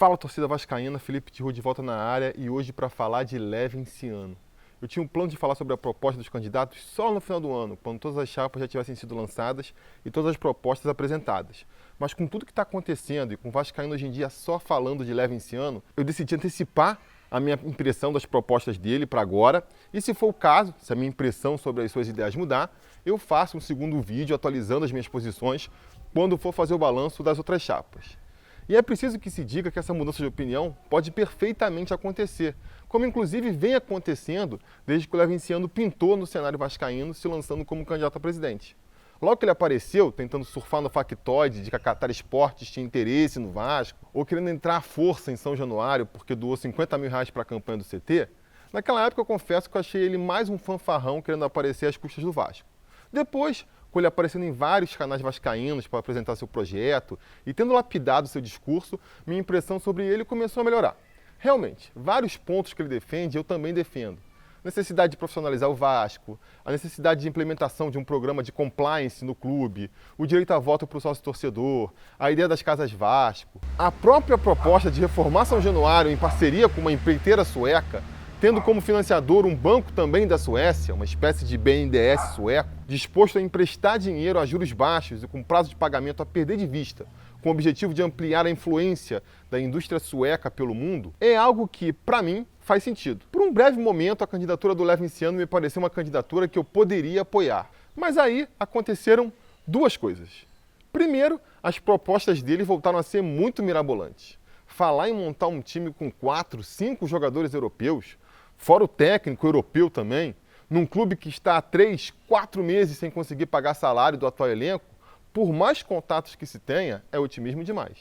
Fala, torcida vascaína, Felipe Tiru de volta na área e hoje para falar de Levinciano. Eu tinha um plano de falar sobre a proposta dos candidatos só no final do ano, quando todas as chapas já tivessem sido lançadas e todas as propostas apresentadas. Mas com tudo que está acontecendo e com o vascaíno hoje em dia só falando de Levinciano, eu decidi antecipar a minha impressão das propostas dele para agora e, se for o caso, se a minha impressão sobre as suas ideias mudar, eu faço um segundo vídeo atualizando as minhas posições quando for fazer o balanço das outras chapas. E é preciso que se diga que essa mudança de opinião pode perfeitamente acontecer, como inclusive vem acontecendo desde que o Levinciano pintou no cenário vascaíno, se lançando como candidato a presidente. Logo que ele apareceu, tentando surfar no factoide de que a Qatar Esportes tinha interesse no Vasco, ou querendo entrar à força em São Januário porque doou R$50 mil para a campanha do CT, naquela época eu confesso que eu achei ele mais um fanfarrão querendo aparecer às custas do Vasco. Depois, com ele aparecendo em vários canais vascaínos para apresentar seu projeto e tendo lapidado seu discurso, minha impressão sobre ele começou a melhorar. Realmente, vários pontos que ele defende eu também defendo. A necessidade de profissionalizar o Vasco, a necessidade de implementação de um programa de compliance no clube, o direito a voto para o sócio-torcedor, a ideia das casas Vasco, a própria proposta de reformar São Januário em parceria com uma empreiteira sueca, tendo como financiador um banco também da Suécia, uma espécie de BNDES sueco, disposto a emprestar dinheiro a juros baixos e com prazo de pagamento a perder de vista, com o objetivo de ampliar a influência da indústria sueca pelo mundo, é algo que, para mim, faz sentido. Por um breve momento, a candidatura do Levinciano me pareceu uma candidatura que eu poderia apoiar. Mas aí aconteceram duas coisas. Primeiro, as propostas dele voltaram a ser muito mirabolantes. Falar em montar um time com 4, 5 jogadores europeus, fora o técnico europeu também, num clube que está há 3, 4 meses sem conseguir pagar salário do atual elenco, por mais contatos que se tenha, é otimismo demais.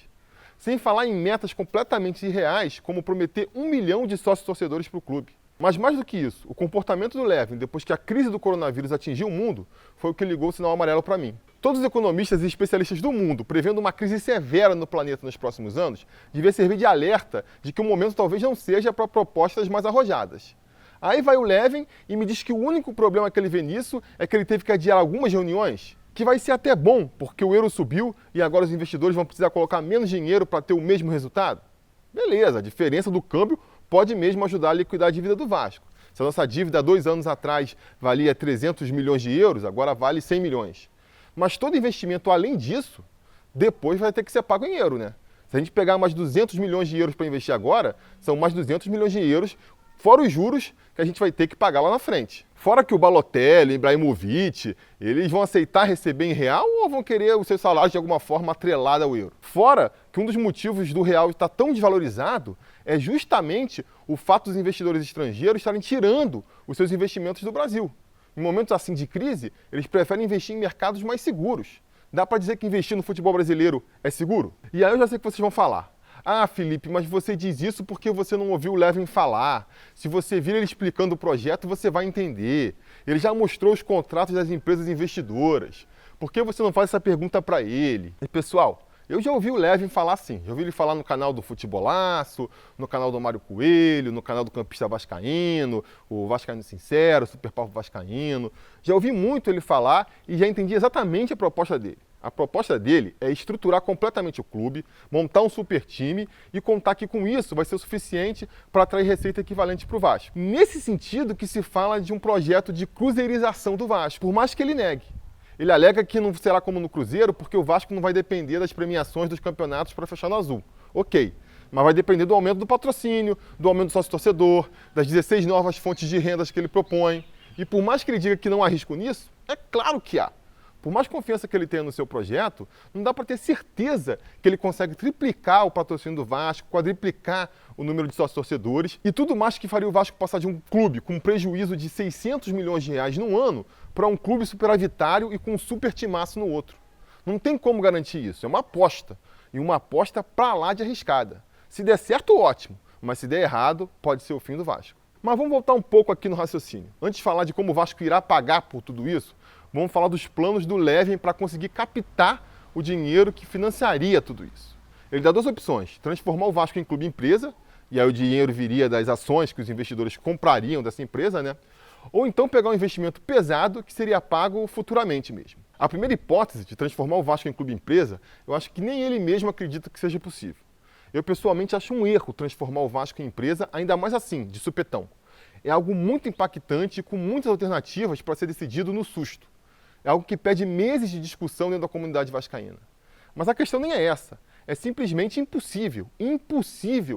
Sem falar em metas completamente irreais, como prometer 1 milhão de sócios torcedores para o clube. Mas mais do que isso, o comportamento do Levin, depois que a crise do coronavírus atingiu o mundo, foi o que ligou o sinal amarelo para mim. Todos os economistas e especialistas do mundo, prevendo uma crise severa no planeta nos próximos anos, devia servir de alerta de que o momento talvez não seja para propostas mais arrojadas. Aí vai o Levin e me diz que o único problema que ele vê nisso é que ele teve que adiar algumas reuniões, que vai ser até bom, porque o euro subiu e agora os investidores vão precisar colocar menos dinheiro para ter o mesmo resultado. Beleza, a diferença do câmbio pode mesmo ajudar a liquidar a dívida do Vasco. Se a nossa dívida há 2 anos atrás valia 300 milhões de euros, agora vale 100 milhões. Mas todo investimento além disso, depois vai ter que ser pago em euro, né? Se a gente pegar mais 200 milhões de euros para investir agora, são mais 200 milhões de euros, fora os juros que a gente vai ter que pagar lá na frente. Fora que o Balotelli, Ibrahimovic, eles vão aceitar receber em real ou vão querer os seus salários de alguma forma atrelado ao euro? Fora que um dos motivos do real estar tão desvalorizado é justamente o fato dos investidores estrangeiros estarem tirando os seus investimentos do Brasil. Em momentos assim de crise, eles preferem investir em mercados mais seguros. Dá para dizer que investir no futebol brasileiro é seguro? E aí eu já sei que vocês vão falar. Ah, Felipe, mas você diz isso porque você não ouviu o Levin falar. Se você vir ele explicando o projeto, você vai entender. Ele já mostrou os contratos das empresas investidoras. Por que você não faz essa pergunta para ele? E, pessoal, eu já ouvi o Levin falar sim. Já ouvi ele falar no canal do Futebolaço, no canal do Mário Coelho, no canal do Campista Vascaíno, o Vascaíno Sincero, o Super Papo Vascaíno. Já ouvi muito ele falar e já entendi exatamente a proposta dele. A proposta dele é estruturar completamente o clube, montar um super time e contar que com isso vai ser o suficiente para atrair receita equivalente para o Vasco. Nesse sentido que se fala de um projeto de cruzeirização do Vasco, por mais que ele negue. Ele alega que não será como no Cruzeiro porque o Vasco não vai depender das premiações dos campeonatos para fechar no azul. Ok, mas vai depender do aumento do patrocínio, do aumento do sócio-torcedor, das 16 novas fontes de rendas que ele propõe. E por mais que ele diga que não há risco nisso, é claro que há. Por mais confiança que ele tenha no seu projeto, não dá para ter certeza que ele consegue triplicar o patrocínio do Vasco, quadriplicar o número de sócios torcedores e tudo mais que faria o Vasco passar de um clube com um prejuízo de 600 milhões de reais no ano para um clube superavitário e com um super timaço no outro. Não tem como garantir isso, é uma aposta. E uma aposta para lá de arriscada. Se der certo, ótimo, mas se der errado, pode ser o fim do Vasco. Mas vamos voltar um pouco aqui no raciocínio. Antes de falar de como o Vasco irá pagar por tudo isso, vamos falar dos planos do Levin para conseguir captar o dinheiro que financiaria tudo isso. Ele dá 2 opções, transformar o Vasco em clube empresa, e aí o dinheiro viria das ações que os investidores comprariam dessa empresa, né? Ou então pegar um investimento pesado que seria pago futuramente mesmo. A primeira hipótese de transformar o Vasco em clube empresa, eu acho que nem ele mesmo acredita que seja possível. Eu pessoalmente acho um erro transformar o Vasco em empresa, ainda mais assim, de supetão. É algo muito impactante e com muitas alternativas para ser decidido no susto. É algo que pede meses de discussão dentro da comunidade vascaína. Mas a questão nem é essa. É simplesmente impossível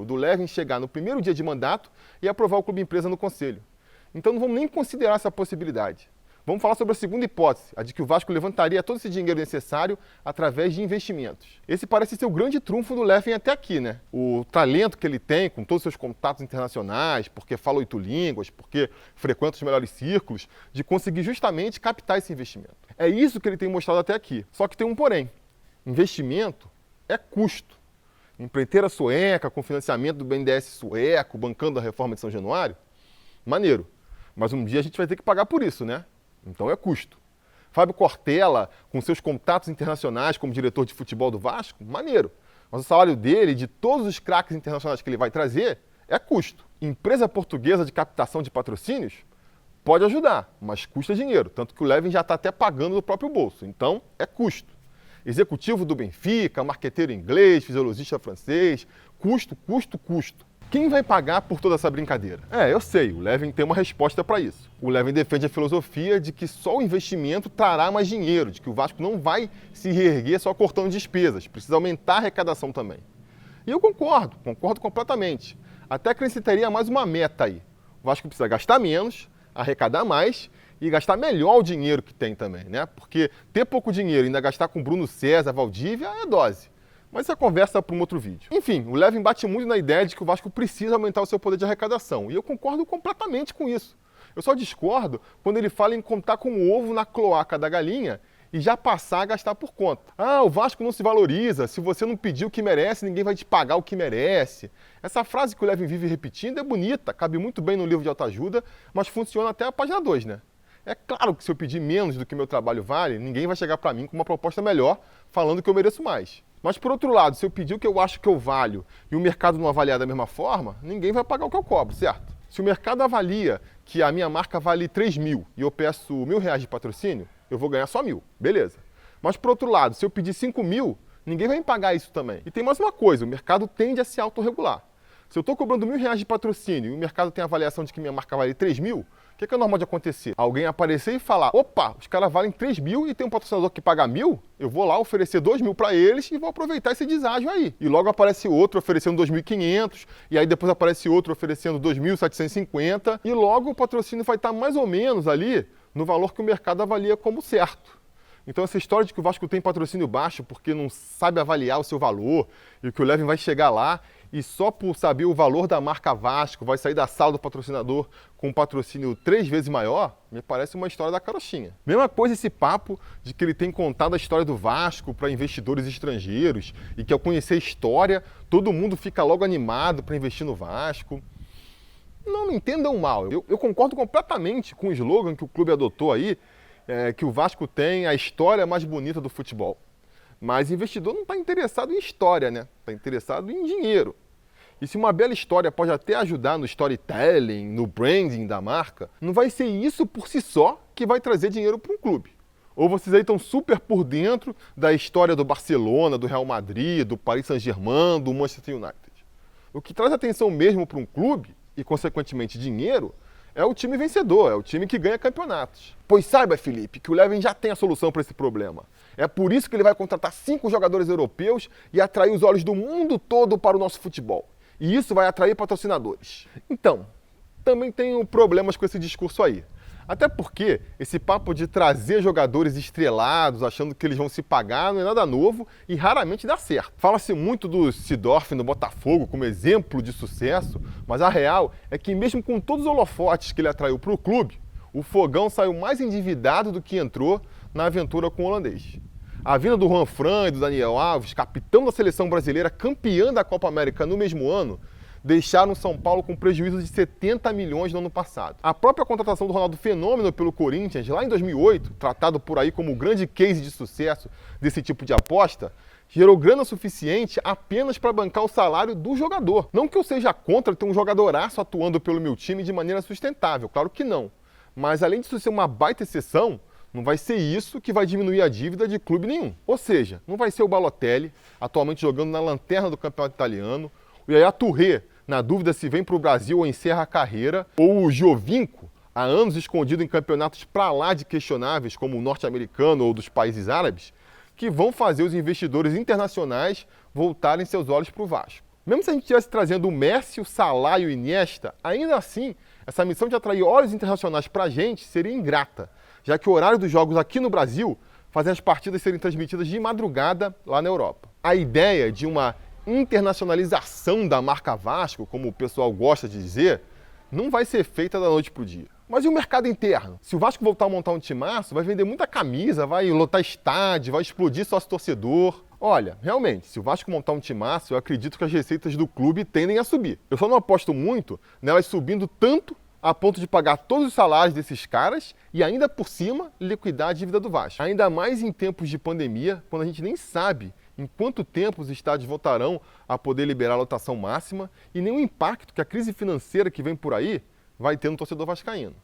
do Levin chegar no primeiro dia de mandato e aprovar o clube empresa no conselho. Então não vamos nem considerar essa possibilidade. Vamos falar sobre a segunda hipótese, a de que o Vasco levantaria todo esse dinheiro necessário através de investimentos. Esse parece ser o grande trunfo do Levin até aqui, né? O talento que ele tem com todos os seus contatos internacionais, porque fala 8 línguas, porque frequenta os melhores círculos, de conseguir justamente captar esse investimento. É isso que ele tem mostrado até aqui. Só que tem um porém. Investimento é custo. Empreiteira sueca, com financiamento do BNDES sueco, bancando a reforma de São Januário, maneiro. Mas um dia a gente vai ter que pagar por isso, né? Então é custo. Fábio Cortella, com seus contatos internacionais como diretor de futebol do Vasco, maneiro. Mas o salário dele, de todos os craques internacionais que ele vai trazer, é custo. Empresa portuguesa de captação de patrocínios pode ajudar, mas custa dinheiro. Tanto que o Levin já está até pagando do próprio bolso. Então é custo. Executivo do Benfica, marqueteiro inglês, fisiologista francês, custo. Quem vai pagar por toda essa brincadeira? Eu sei, o Levin tem uma resposta para isso. O Levin defende a filosofia de que só o investimento trará mais dinheiro, de que o Vasco não vai se reerguer só cortando despesas, precisa aumentar a arrecadação também. E eu concordo completamente. Até acrescentaria mais uma meta aí. O Vasco precisa gastar menos, arrecadar mais e gastar melhor o dinheiro que tem também, né? Porque ter pouco dinheiro e ainda gastar com Bruno César, Valdívia é dose. Mas essa conversa é para um outro vídeo. Enfim, o Levin bate muito na ideia de que o Vasco precisa aumentar o seu poder de arrecadação. E eu concordo completamente com isso. Eu só discordo quando ele fala em contar com o ovo na cloaca da galinha e já passar a gastar por conta. O Vasco não se valoriza, se você não pedir o que merece, ninguém vai te pagar o que merece. Essa frase que o Levin vive repetindo é bonita, cabe muito bem no livro de autoajuda, mas funciona até a página 2, né? É claro que se eu pedir menos do que meu trabalho vale, ninguém vai chegar para mim com uma proposta melhor, falando que eu mereço mais. Mas, por outro lado, se eu pedir o que eu acho que eu valho e o mercado não avaliar da mesma forma, ninguém vai pagar o que eu cobro, certo? Se o mercado avalia que a minha marca vale 3 mil e eu peço R$1.000 de patrocínio, eu vou ganhar só 1.000, beleza. Mas, por outro lado, se eu pedir 5 mil, ninguém vai me pagar isso também. E tem mais uma coisa, o mercado tende a se autorregular. Se eu estou cobrando R$1.000 de patrocínio e o mercado tem a avaliação de que minha marca vale 3 mil, o que é normal de acontecer? Alguém aparecer e falar, opa, os caras valem 3 mil e tem um patrocinador que paga 1.000, eu vou lá oferecer 2 mil para eles e vou aproveitar esse deságio aí. E logo aparece outro oferecendo 2.500, e aí depois aparece outro oferecendo 2.750, e logo o patrocínio vai estar mais ou menos ali no valor que o mercado avalia como certo. Então essa história de que o Vasco tem patrocínio baixo porque não sabe avaliar o seu valor e que o Levin vai chegar lá e só por saber o valor da marca Vasco vai sair da sala do patrocinador com um patrocínio 3 vezes maior, me parece uma história da carochinha. Mesma coisa esse papo de que ele tem contado a história do Vasco para investidores estrangeiros e que ao conhecer a história todo mundo fica logo animado para investir no Vasco. Não me entendam mal, eu concordo completamente com o slogan que o clube adotou aí, que o Vasco tem a história mais bonita do futebol. Mas o investidor não está interessado em história, né? Está interessado em dinheiro. E se uma bela história pode até ajudar no storytelling, no branding da marca, não vai ser isso por si só que vai trazer dinheiro para um clube. Ou vocês aí estão super por dentro da história do Barcelona, do Real Madrid, do Paris Saint-Germain, do Manchester United. O que traz atenção mesmo para um clube, e consequentemente dinheiro, é o time vencedor, é o time que ganha campeonatos. Pois saiba, Felipe, que o Levin já tem a solução para esse problema. É por isso que ele vai contratar 5 jogadores europeus e atrair os olhos do mundo todo para o nosso futebol. E isso vai atrair patrocinadores. Então, também tenho problemas com esse discurso aí. Até porque esse papo de trazer jogadores estrelados, achando que eles vão se pagar, não é nada novo e raramente dá certo. Fala-se muito do Seedorf no Botafogo como exemplo de sucesso, mas a real é que mesmo com todos os holofotes que ele atraiu para o clube, o Fogão saiu mais endividado do que entrou na aventura com o holandês. A vinda do Juan Fran e do Daniel Alves, capitão da seleção brasileira, campeã da Copa América no mesmo ano, deixaram São Paulo com prejuízo de 70 milhões no ano passado. A própria contratação do Ronaldo Fenômeno pelo Corinthians, lá em 2008, tratado por aí como o grande case de sucesso desse tipo de aposta, gerou grana suficiente apenas para bancar o salário do jogador. Não que eu seja contra ter um jogadoraço atuando pelo meu time de maneira sustentável, claro que não. Mas além disso ser uma baita exceção, Não vai ser isso que vai diminuir a dívida de clube nenhum. Ou seja, não vai ser o Balotelli, atualmente jogando na lanterna do campeonato italiano, o Yaya Touré, na dúvida se vem para o Brasil ou encerra a carreira, ou o Giovinco, há anos escondido em campeonatos pra lá de questionáveis, como o norte-americano ou dos países árabes, que vão fazer os investidores internacionais voltarem seus olhos para o Vasco. Mesmo se a gente estivesse trazendo o Messi, o Salah e o Iniesta, ainda assim, essa missão de atrair olhos internacionais para a gente seria ingrata, já que o horário dos jogos aqui no Brasil fazem as partidas serem transmitidas de madrugada lá na Europa. A ideia de uma internacionalização da marca Vasco, como o pessoal gosta de dizer, não vai ser feita da noite para o dia. Mas e o mercado interno? Se o Vasco voltar a montar um timaço, vai vender muita camisa, vai lotar estádio, vai explodir sócio-torcedor. Olha, realmente, se o Vasco montar um timaço, eu acredito que as receitas do clube tendem a subir. Eu só não aposto muito nelas subindo tanto a ponto de pagar todos os salários desses caras e ainda por cima liquidar a dívida do Vasco. Ainda mais em tempos de pandemia, quando a gente nem sabe em quanto tempo os estádios voltarão a poder liberar a lotação máxima e nem o impacto que a crise financeira que vem por aí vai ter no torcedor vascaíno.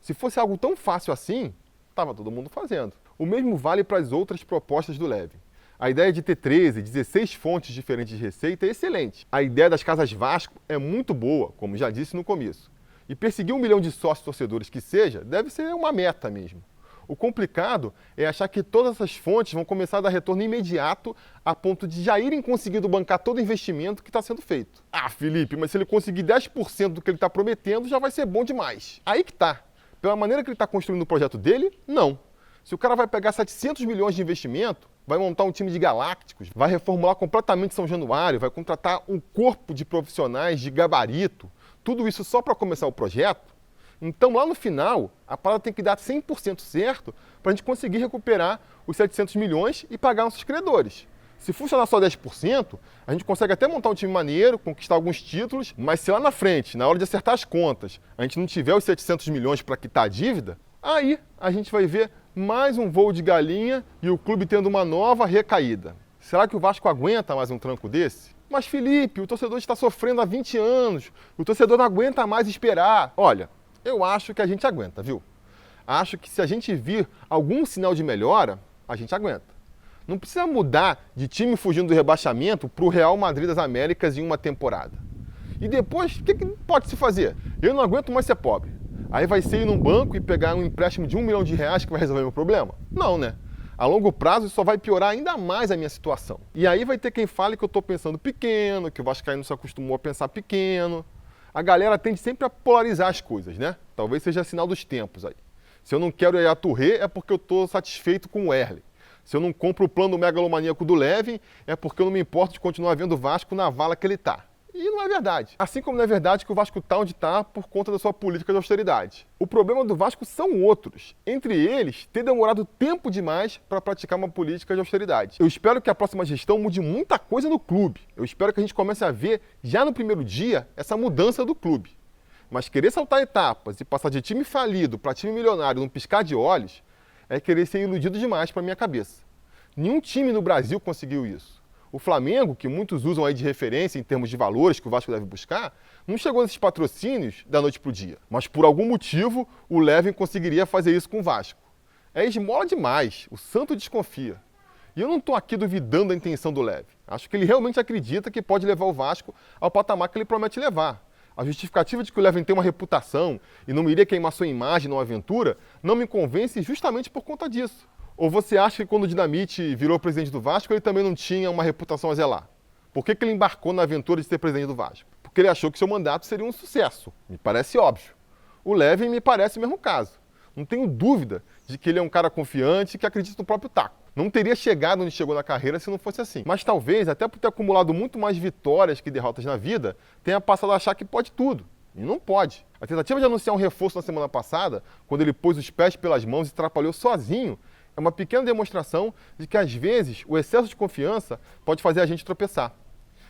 Se fosse algo tão fácil assim, estava todo mundo fazendo. O mesmo vale para as outras propostas do Levy. A ideia de ter 13, 16 fontes diferentes de receita é excelente. A ideia das Casas Vasco é muito boa, como já disse no começo. E perseguir 1 milhão de sócios torcedores que seja, deve ser uma meta mesmo. O complicado é achar que todas essas fontes vão começar a dar retorno imediato a ponto de já irem conseguindo bancar todo o investimento que está sendo feito. Ah, Felipe, mas se ele conseguir 10% do que ele está prometendo, já vai ser bom demais. Aí que tá. Pela maneira que ele está construindo o projeto dele, não. Se o cara vai pegar 700 milhões de investimento, vai montar um time de galácticos, vai reformular completamente São Januário, vai contratar um corpo de profissionais de gabarito, tudo isso só para começar o projeto, então lá no final, a parada tem que dar 100% certo para a gente conseguir recuperar os 700 milhões e pagar nossos credores. Se funcionar só 10%, a gente consegue até montar um time maneiro, conquistar alguns títulos, mas se lá na frente, na hora de acertar as contas, a gente não tiver os 700 milhões para quitar a dívida, aí a gente vai ver mais um voo de galinha e o clube tendo uma nova recaída. Será que o Vasco aguenta mais um tranco desse? Mas Felipe, o torcedor está sofrendo há 20 anos, o torcedor não aguenta mais esperar. Olha, eu acho que a gente aguenta, viu? Acho que se a gente vir algum sinal de melhora, a gente aguenta. Não precisa mudar de time fugindo do rebaixamento para o Real Madrid das Américas em uma temporada. E depois, o que pode se fazer? Eu não aguento mais ser pobre. Aí vai ser ir num banco e pegar um empréstimo de R$1 milhão que vai resolver meu problema? Não, né? A longo prazo isso só vai piorar ainda mais a minha situação. E aí vai ter quem fale que eu estou pensando pequeno, que o vascaíno se acostumou a pensar pequeno. A galera tende sempre a polarizar as coisas, né? Talvez seja sinal dos tempos aí. Se eu não quero ir a Touré, é porque eu estou satisfeito com o Erle. Se eu não compro o plano megalomaníaco do Levy, é porque eu não me importo de continuar vendo o Vasco na vala que ele está. E não é verdade. Assim como não é verdade que o Vasco está onde está por conta da sua política de austeridade. O problema do Vasco são outros. Entre eles, ter demorado tempo demais para praticar uma política de austeridade. Eu espero que a próxima gestão mude muita coisa no clube. Eu espero que a gente comece a ver, já no primeiro dia, essa mudança do clube. Mas querer saltar etapas e passar de time falido para time milionário num piscar de olhos é querer ser iludido demais para minha cabeça. Nenhum time no Brasil conseguiu isso. O Flamengo, que muitos usam aí de referência em termos de valores que o Vasco deve buscar, não chegou nesses patrocínios da noite para o dia. Mas por algum motivo, o Levy conseguiria fazer isso com o Vasco. É esmola demais, o santo desconfia. E eu não estou aqui duvidando da intenção do Levy. Acho que ele realmente acredita que pode levar o Vasco ao patamar que ele promete levar. A justificativa de que o Levy tem uma reputação e não iria queimar sua imagem numa aventura não me convence justamente por conta disso. Ou você acha que quando o Dinamite virou presidente do Vasco, ele também não tinha uma reputação a zelar? Por que ele embarcou na aventura de ser presidente do Vasco? Porque ele achou que seu mandato seria um sucesso. Me parece óbvio. O Levy me parece o mesmo caso. Não tenho dúvida de que ele é um cara confiante e que acredita no próprio taco. Não teria chegado onde chegou na carreira se não fosse assim. Mas talvez, até por ter acumulado muito mais vitórias que derrotas na vida, tenha passado a achar que pode tudo. E não pode. A tentativa de anunciar um reforço na semana passada, quando ele pôs os pés pelas mãos e atrapalhou sozinho, é uma pequena demonstração de que, às vezes, o excesso de confiança pode fazer a gente tropeçar.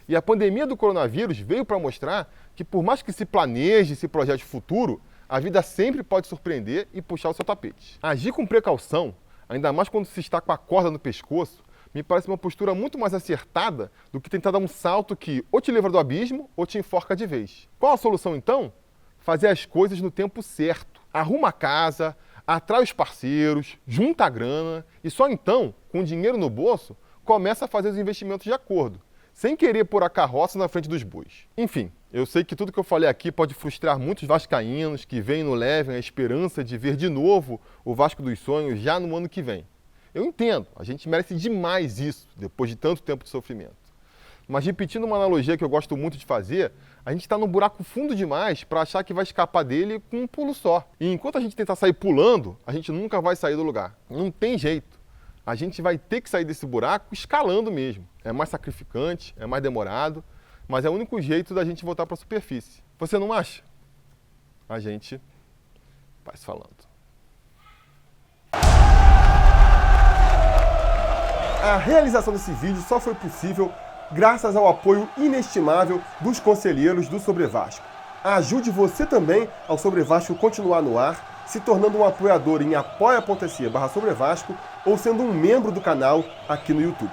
E a pandemia do coronavírus veio para mostrar que, por mais que se planeje e se projete o futuro, a vida sempre pode surpreender e puxar o seu tapete. Agir com precaução, ainda mais quando se está com a corda no pescoço, me parece uma postura muito mais acertada do que tentar dar um salto que ou te livra do abismo ou te enforca de vez. Qual a solução, então? Fazer as coisas no tempo certo. Arruma a casa, Atrai os parceiros, junta a grana e só então, com dinheiro no bolso, começa a fazer os investimentos de acordo, sem querer pôr a carroça na frente dos bois. Enfim, eu sei que tudo que eu falei aqui pode frustrar muitos vascaínos que vêm no Levem a esperança de ver de novo o Vasco dos Sonhos já no ano que vem. Eu entendo, a gente merece demais isso, depois de tanto tempo de sofrimento. Mas repetindo uma analogia que eu gosto muito de fazer, a gente está num buraco fundo demais para achar que vai escapar dele com um pulo só. E enquanto a gente tentar sair pulando, a gente nunca vai sair do lugar. Não tem jeito. A gente vai ter que sair desse buraco escalando mesmo. É mais sacrificante, é mais demorado, mas é o único jeito da gente voltar para a superfície. Você não acha? A gente vai se falando. A realização desse vídeo só foi possível graças ao apoio inestimável dos conselheiros do Sobre Vasco. Ajude você também ao Sobre Vasco continuar no ar, se tornando um apoiador em apoia.se/Sobre Vasco ou sendo um membro do canal aqui no YouTube.